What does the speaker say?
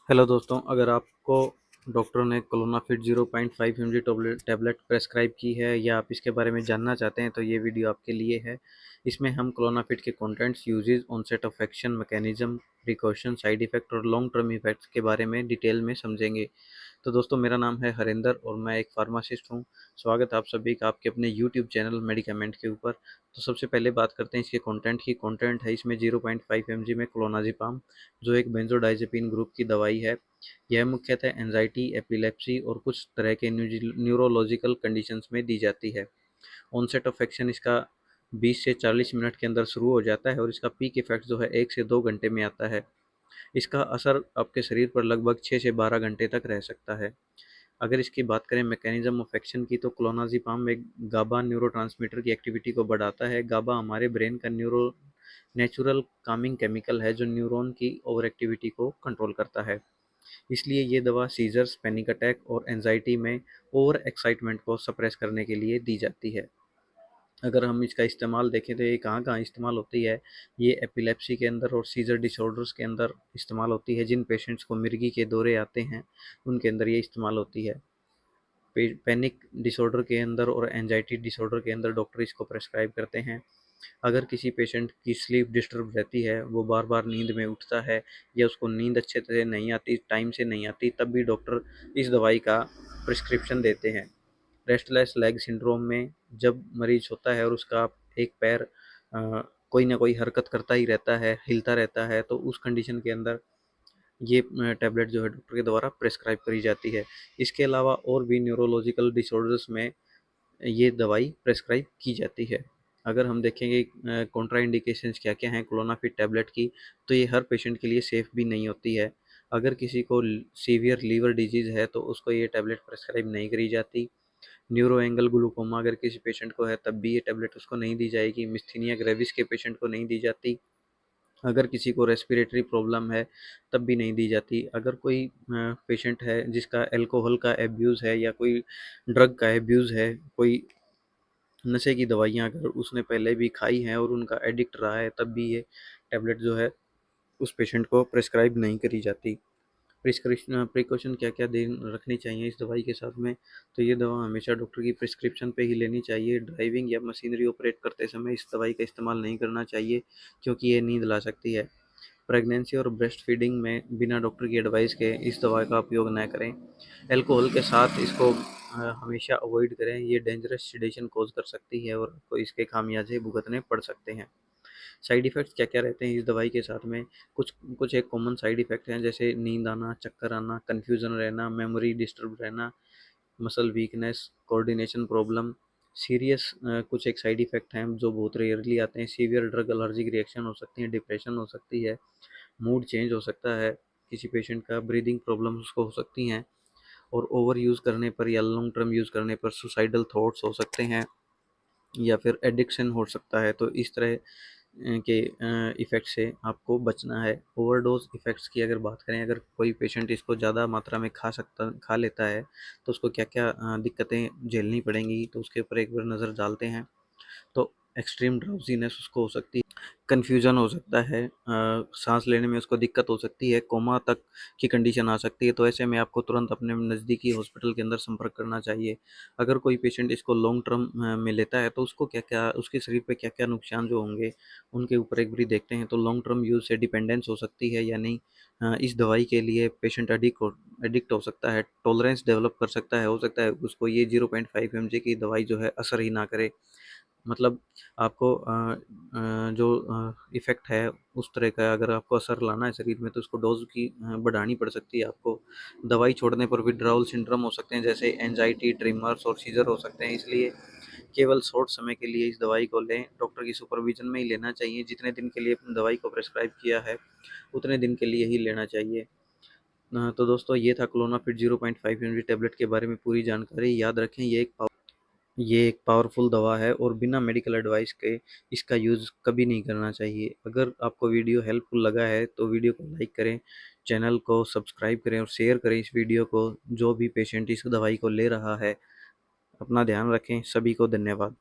Hello दोस्तों, अगर आपको डॉक्टर ने क्लोनाफिट 0.5 mg टैबलेट प्रेस्क्राइब की है या आप इसके बारे में जानना चाहते हैं तो ये वीडियो आपके लिए है। इसमें हम क्लोनाफिट के contents, uses, onset of action, mechanism, precaution, side effect और लॉन्ग टर्म इफ़ेक्ट्स के बारे में डिटेल में समझेंगे। तो दोस्तों, मेरा नाम है हरिंदर और मैं एक फार्मासिस्ट हूँ। स्वागत है आप सभी का आपके अपने यूट्यूब चैनल मेडिकामेंट के ऊपर। तो सबसे पहले बात करते हैं इसके कंटेंट की। कंटेंट है इसमें 0.5 mg में क्लोनाजिपाम, जो एक बेंजोडाइजेपिन ग्रुप की दवाई है। यह मुख्यतः एंजाइटी, एपिलेप्सी और कुछ तरह के न्यूरोलॉजिकल कंडीशंस में दी जाती है। ऑनसेट ऑफ एक्शन इसका 20 से 40 मिनट के अंदर शुरू हो जाता है और इसका पीक इफेक्ट जो है 1 से 2 घंटे में आता है। इसका असर आपके शरीर पर लगभग 6 से 12 घंटे तक रह सकता है। अगर इसकी बात करें मैकेनिज्म ऑफ एक्शन की, तो क्लोनाजिपाम एक गाबा न्यूरोट्रांसमीटर की एक्टिविटी को बढ़ाता है। गाबा हमारे ब्रेन का नेचुरल कामिंग केमिकल है जो न्यूरॉन की ओवर एक्टिविटी को कंट्रोल करता है। इसलिए ये दवा सीजर्स, पैनिक अटैक और एंजाइटी में ओवर एक्साइटमेंट को सप्रेस करने के लिए दी जाती है। अगर हम इसका इस्तेमाल देखें तो ये कहाँ-कहाँ इस्तेमाल होती है, ये एपिलेप्सी के अंदर और सीज़र डिसऑर्डर्स के अंदर इस्तेमाल होती है। जिन पेशेंट्स को मिर्गी के दौरे आते हैं, उनके अंदर ये इस्तेमाल होती है। पैनिक डिसऑर्डर के अंदर और एंजाइटी डिसऑर्डर के अंदर डॉक्टर इसको प्रेस्क्राइब करते हैं। अगर किसी पेशेंट की स्लीप डिस्टर्ब रहती है, वो बार-बार नींद में उठता है या उसको नींद अच्छे से नहीं आती, टाइम से नहीं आती, तब भी डॉक्टर इस दवाई का प्रिस्क्रिप्शन देते हैं। रेस्टलेस लेग सिंड्रोम में जब मरीज होता है और उसका एक पैर कोई ना कोई हरकत करता ही रहता है, हिलता रहता है, तो उस कंडीशन के अंदर ये टैबलेट जो है डॉक्टर के द्वारा प्रेस्क्राइब करी जाती है। इसके अलावा और भी न्यूरोलॉजिकल डिसऑर्डर्स में ये दवाई प्रेस्क्राइब की जाती है। अगर हम देखेंगे कॉन्ट्रा इंडिकेशंस क्या-क्या हैं क्लोनाफिट टैबलेट की, तो ये हर पेशेंट के लिए सेफ़ भी नहीं होती है। अगर किसी को सीवियर लीवर डिजीज़ है तो उसको ये टैबलेट प्रेस्क्राइब नहीं करी जाती। न्यूरो एंगल ग्लूकोमा अगर किसी पेशेंट को है तब भी ये टैबलेट उसको नहीं दी जाएगी। मिस्थीनिया ग्रेविस के पेशेंट को नहीं दी जाती। अगर किसी को रेस्पिरेटरी प्रॉब्लम है तब भी नहीं दी जाती। अगर कोई पेशेंट है जिसका अल्कोहल का एब्यूज़ है या कोई ड्रग का एब्यूज़ है, कोई नशे की दवाइयाँ अगर उसने पहले भी खाई हैं और उनका एडिक्ट रहा है, तब भी ये टैबलेट जो है उस पेशेंट को प्रिस्क्राइब नहीं करी जाती। प्रिकॉशन क्या-क्या देन रखनी चाहिए इस दवाई के साथ में, तो ये दवा हमेशा डॉक्टर की प्रिस्क्रिप्शन पे ही लेनी चाहिए। ड्राइविंग या मशीनरी ऑपरेट करते समय इस दवाई का इस्तेमाल नहीं करना चाहिए, क्योंकि ये नींद ला सकती है। प्रेगनेंसी और ब्रेस्ट फीडिंग में बिना डॉक्टर की एडवाइस के इस दवा का उपयोग न करें। अल्कोहल के साथ इसको हमेशा अवॉइड करें। ये डेंजरस सेडेशन कॉज कर सकती है और आपको इसके खामियाजे भुगतने पड़ सकते हैं। साइड इफ़ेक्ट्स क्या-क्या रहते हैं इस दवाई के साथ में? कुछ कुछ एक कॉमन साइड इफ़ेक्ट हैं, जैसे नींद आना, चक्कर आना, कन्फ्यूज़न रहना, मेमोरी डिस्टर्ब रहना, muscle weakness, coordination problem. Serious कुछ एक साइड इफ़ेक्ट हैं जो बहुत रेयरली आते हैं। सीवियर ड्रग एलर्जिक रिएक्शन हो सकती है, डिप्रेशन हो सकती है, मूड चेंज हो सकता है, किसी पेशेंट का ब्रीदिंग प्रॉब्लम्स उसको हो सकती हैं, और ओवर यूज़ करने पर या लॉन्ग टर्म यूज़ करने पर सुसाइडल थॉट्स हो सकते हैं या फिर एडिक्शन हो सकता है। तो इस तरह के इफ़ेक्ट से आपको बचना है। ओवरडोज़ इफ़ेक्ट्स की अगर बात करें, अगर कोई पेशेंट इसको ज़्यादा मात्रा में खा लेता है, तो उसको क्या-क्या दिक्कतें झेलनी पड़ेंगी, तो उसके ऊपर एक बार नज़र डालते हैं। तो एक्सट्रीम ड्राउज़ीनेस उसको हो सकती है, कन्फ्यूज़न हो सकता है, साँस लेने में उसको दिक्कत हो सकती है, कोमा तक की कंडीशन आ सकती है। तो ऐसे में आपको तुरंत अपने नज़दीकी हॉस्पिटल के अंदर संपर्क करना चाहिए। अगर कोई पेशेंट इसको लॉन्ग टर्म में लेता है तो उसको क्या-क्या, उसके शरीर पे क्या-क्या नुकसान जो होंगे, उनके ऊपर एक बारी देखते हैं। तो लॉन्ग टर्म यूज़ से डिपेंडेंस हो सकती है या नहीं। इस दवाई के लिए पेशेंट एडिक्ट हो सकता है, टॉलरेंस डेवलप कर सकता है। हो सकता है उसको ये 0.5 mg की दवाई जो है असर ही ना करे। मतलब आपको जो इफ़ेक्ट है उस तरह का अगर आपको असर लाना है शरीर में, तो उसको डोज़ की बढ़ानी पड़ सकती है आपको। दवाई छोड़ने पर विथड्रॉवल सिंड्रोम हो सकते हैं, जैसे एंजाइटी, ट्रिमर्स और सीज़र हो सकते हैं। इसलिए केवल शॉर्ट समय के लिए इस दवाई को लें, डॉक्टर की सुपरविज़न में ही लेना चाहिए। जितने दिन के लिए अपनी दवाई को प्रिस्क्राइब किया है, उतने दिन के लिए ही लेना चाहिए। तो दोस्तों, ये था क्लोनाफिट 0.5 mg टैबलेट के बारे में पूरी जानकारी। याद रखें, ये एक पावरफुल दवा है और बिना मेडिकल एडवाइस के इसका यूज़ कभी नहीं करना चाहिए। अगर आपको वीडियो हेल्पफुल लगा है तो वीडियो को लाइक करें, चैनल को सब्सक्राइब करें और शेयर करें इस वीडियो को, जो भी पेशेंट इस दवाई को ले रहा है। अपना ध्यान रखें। सभी को धन्यवाद।